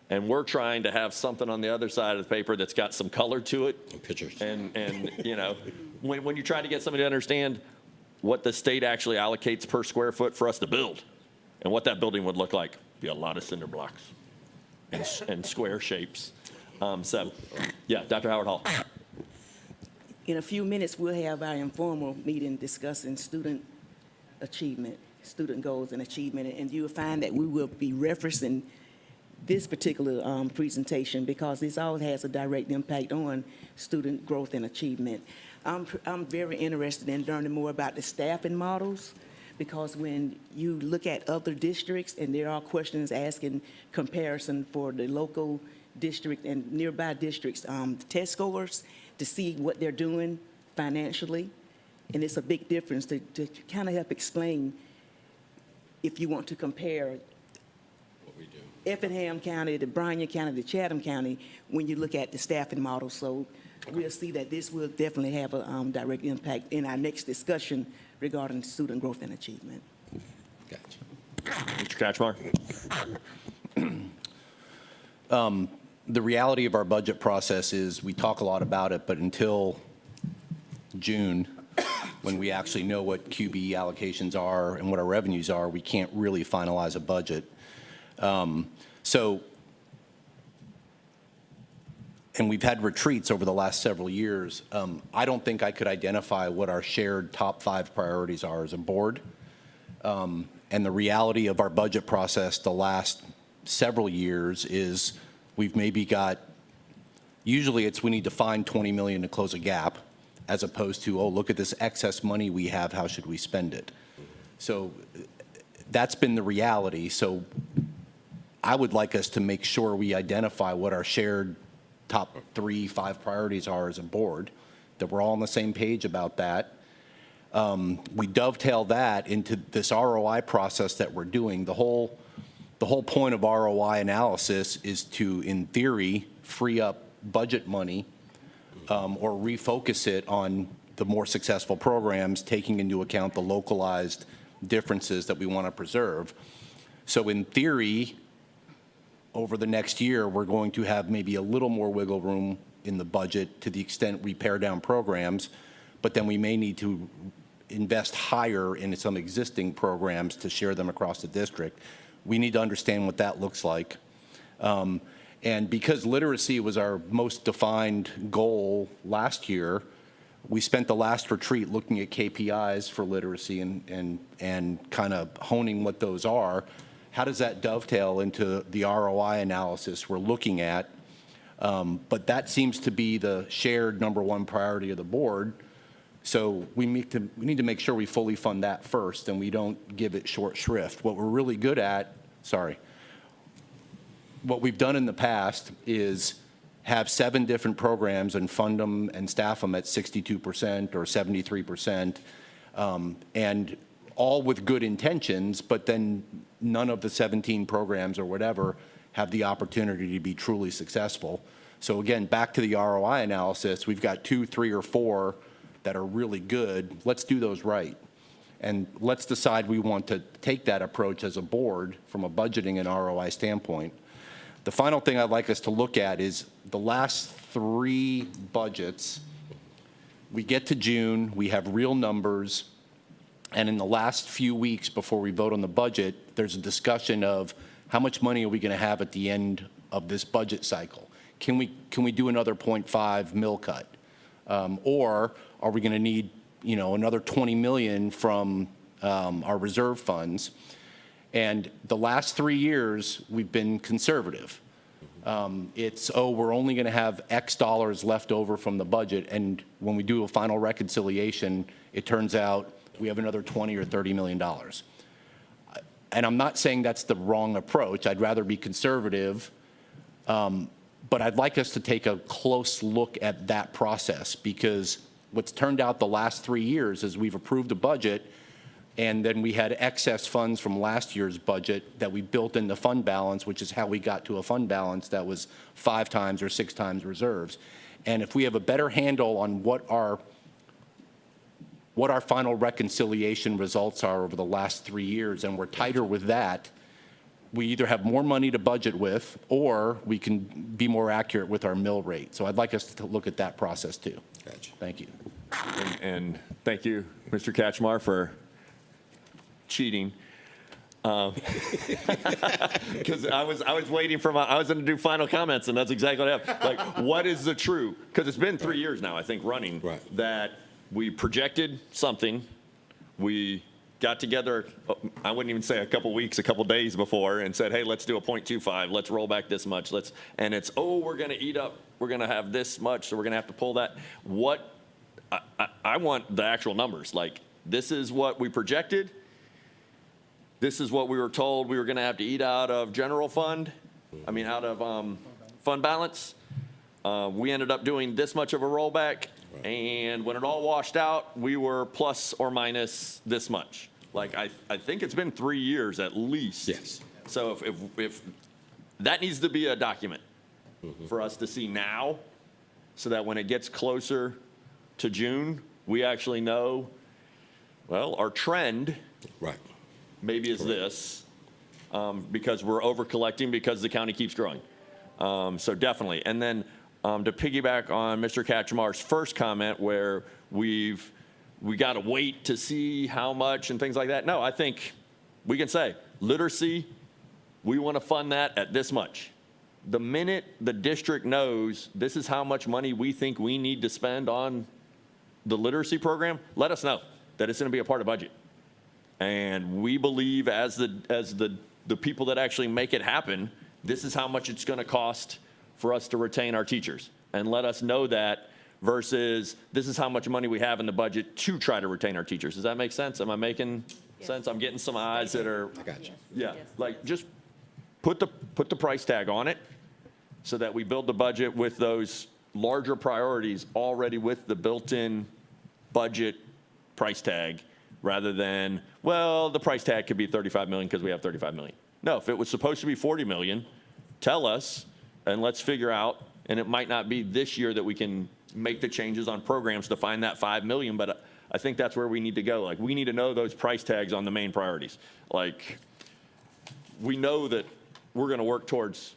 And we're trying to have something on the other side of the paper that's got some color to it. And pictures. And you know, when you try to get somebody to understand what the state actually allocates per square foot for us to build and what that building would look like, be a lot of cinder blocks and square shapes. So, yeah, Dr. Howard Hall. In a few minutes, we'll have our informal meeting discussing student achievement, student goals and achievement, and you'll find that we will be referencing this particular presentation because this all has a direct impact on student growth and achievement. I'm very interested in learning more about the staffing models because when you look at other districts and there are questions asking comparison for the local district and nearby districts, test scores to see what they're doing financially. And it's a big difference to kind of help explain if you want to compare What we do. Effingham County, the Bryan County, the Chatham County, when you look at the staffing model. So we'll see that this will definitely have a direct impact in our next discussion regarding student growth and achievement. Gotcha. Mr. Kachmar? The reality of our budget process is we talk a lot about it, but until June, when we actually know what QBE allocations are and what our revenues are, we can't really finalize a budget. And we've had retreats over the last several years. I don't think I could identify what our shared top 5 priorities are as a board. And the reality of our budget process the last several years is we've maybe got, usually it's we need to find 20 million to close a gap, as opposed to, oh, look at this excess money we have, how should we spend it? So that's been the reality. So I would like us to make sure we identify what our shared top 3, 5 priorities are as a board, that we're all on the same page about that. We dovetail that into this ROI process that we're doing. The whole point of ROI analysis is to, in theory, free up budget money or refocus it on the more successful programs, taking into account the localized differences that we want to preserve. So in theory, over the next year, we're going to have maybe a little more wiggle room in the budget to the extent we pare down programs, but then we may need to invest higher in some existing programs to share them across the district. We need to understand what that looks like. And because literacy was our most defined goal last year, we spent the last retreat looking at KPIs for literacy and kind of honing what those are. How does that dovetail into the ROI analysis we're looking at? But that seems to be the shared #1 priority of the board. So we need to make sure we fully fund that first and we don't give it short shrift. What we're really good at, what we've done in the past is have 7 different programs and fund them and staff them at 62% or 73%, and all with good intentions, but then none of the 17 programs or whatever have the opportunity to be truly successful. So again, back to the ROI analysis, we've got 2, 3, or 4 that are really good. Let's do those right. And let's decide we want to take that approach as a board from a budgeting and ROI standpoint. The final thing I'd like us to look at is the last 3 budgets. We get to June, we have real numbers, and in the last few weeks before we vote on the budget, there's a discussion of how much money are we going to have at the end of this budget cycle? Can we do another 0.5 mil cut? Or are we going to need, another 20 million from our reserve funds? And the last 3 years, we've been conservative. We're only going to have X dollars left over from the budget, and when we do a final reconciliation, it turns out we have another 20 or 30 million dollars. And I'm not saying that's the wrong approach. I'd rather be conservative, but I'd like us to take a close look at that process, because what's turned out the last 3 years is we've approved a budget, and then we had excess funds from last year's budget that we built in the fund balance, which is how we got to a fund balance that was 5 times or 6 times reserves. And if we have a better handle on what our final reconciliation results are over the last 3 years, and we're tighter with that, we either have more money to budget with, or we can be more accurate with our mill rate. So I'd like us to look at that process too. Gotcha. Thank you. And thank you, Mr. Katchmar, for cheating. Because I was waiting for I was going to do final comments, and that's exactly what happened. Like, what is the true? Because it's been 3 years now, I think, running, Right. that we projected something. We got together, I wouldn't even say a couple weeks, a couple days before, and said, hey, let's do a 0.25. Let's roll back this much. And it's, we're going to eat up. We're going to have this much, so we're going to have to pull that. I want the actual numbers. Like, this is what we projected. This is what we were told we were going to have to eat out of general fund. Out of fund balance. We ended up doing this much of a rollback. And when it all washed out, we were plus or minus this much. Like, I think it's been 3 years at least. Yes. So if that needs to be a document for us to see now, so that when it gets closer to June, we actually know, well, our trend Right. maybe is this, because we're over collecting because the county keeps growing. So definitely. And then to piggyback on Mr. Katchmar's first comment, where we got to wait to see how much and things like that. No, I think we can say literacy, we want to fund that at this much. The minute the district knows this is how much money we think we need to spend on the literacy program, let us know that it's going to be a part of budget. And we believe, as the people that actually make it happen, this is how much it's going to cost for us to retain our teachers. And let us know that, versus this is how much money we have in the budget to try to retain our teachers. Does that make sense? Am I making sense? I'm getting some eyes that are, I got you. yeah, like, just put the price tag on it, so that we build the budget with those larger priorities already with the built-in budget price tag, rather than, well, the price tag could be 35 million because we have 35 million. No, if it was supposed to be 40 million, tell us, and let's figure out, and it might not be this year that we can make the changes on programs to find that 5 million, but I think that's where we need to go. Like, we need to know those price tags on the main priorities. Like, we know that we're going to work towards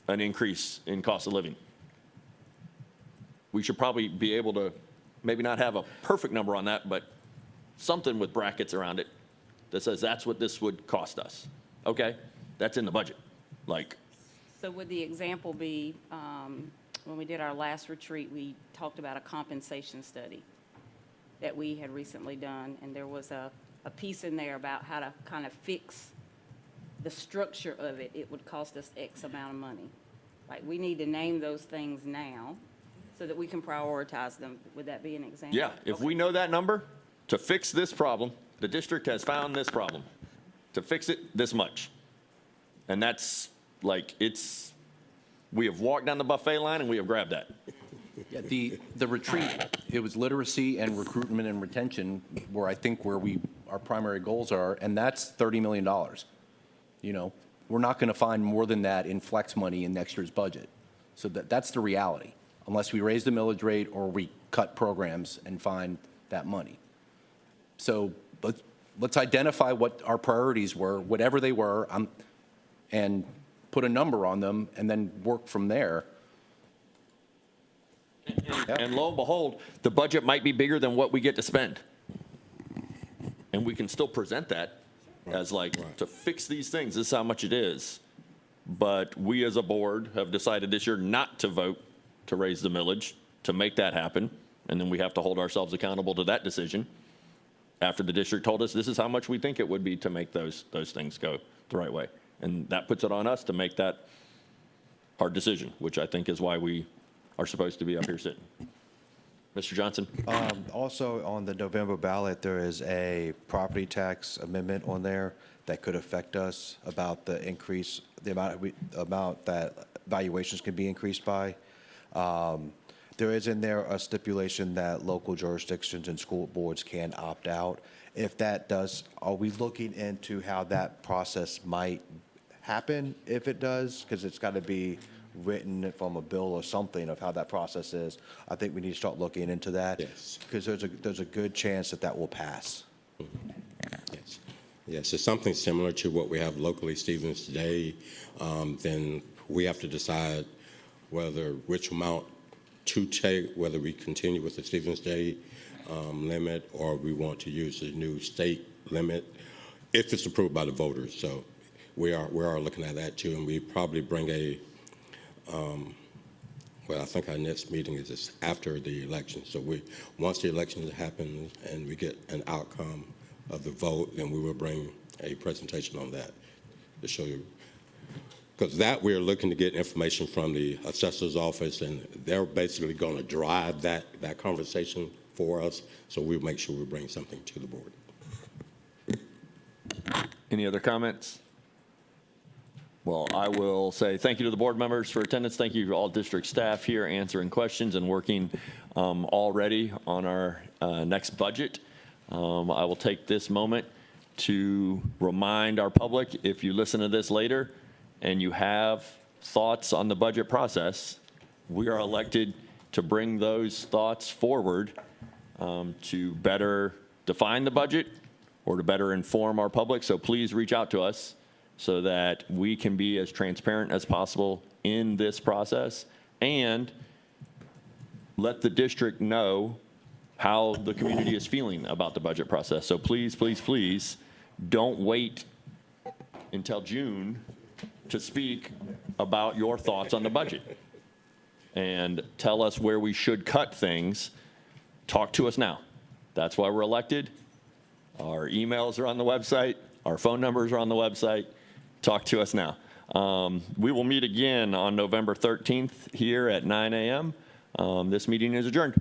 an increase in cost of living. We should probably be able to maybe not have a perfect number on that, but something with brackets around it that says that's what this would cost us. Okay, that's in the budget. Like, So would the example be, when we did our last retreat, we talked about a compensation study that we had recently done, and there was a piece in there about how to kind of fix the structure of it. It would cost us X amount of money. Like, we need to name those things now so that we can prioritize them. Would that be an example? yeah, if we know that number, to fix this problem, the district has found this problem. To fix it, this much. And that's, like, we have walked down the buffet line and we have grabbed that. Yeah, the retreat, it was literacy and recruitment and retention where I think our primary goals are, and that's $30 million. We're not going to find more than that in flex money in next year's budget. So that's the reality, unless we raise the millage rate or we cut programs and find that money. So let's identify what our priorities were, whatever they were, and put a number on them, and then work from there. And lo and behold, the budget might be bigger than what we get to spend. And we can still present that as like, to fix these things, this is how much it is. But we as a board have decided this year not to vote to raise the millage, to make that happen. And then we have to hold ourselves accountable to that decision after the district told us this is how much we think it would be to make those things go the right way. And that puts it on us to make that hard decision, which I think is why we are supposed to be up here sitting. Mr. Johnson? Also, on the November ballot, there is a property tax amendment on there that could affect us about the increase, the amount that valuations can be increased by. There is in there a stipulation that local jurisdictions and school boards can opt out. If that does, are we looking into how that process might happen if it does? Because it's got to be written from a bill or something of how that process is. I think we need to start looking into that. Yes. Because there's a good chance that that will pass. Yes. Yes, it's something similar to what we have locally, Stevens today. Then we have to decide which amount to take, whether we continue with the Stevens Day limit or we want to use the new state limit if it's approved by the voters. So we are looking at that too, and we probably bring I think our next meeting is just after the election. So once the election happens and we get an outcome of the vote, then we will bring a presentation on that to show you. Because that we're looking to get information from the assessor's office, and they're basically going to drive that conversation for us. So we'll make sure we bring something to the board. Any other comments? Well, I will say thank you to the board members for attendance. Thank you to all district staff here answering questions and working already on our next budget. I will take this moment to remind our public, if you listen to this later and you have thoughts on the budget process, we are elected to bring those thoughts forward to better define the budget or to better inform our public. So please reach out to us so that we can be as transparent as possible in this process and let the district know how the community is feeling about the budget process. So please, please, please, don't wait until June to speak about your thoughts on the budget and tell us where we should cut things. Talk to us now. That's why we're elected. Our emails are on the website. Our phone numbers are on the website. Talk to us now. We will meet again on November 13th here at 9 a.m. This meeting is adjourned.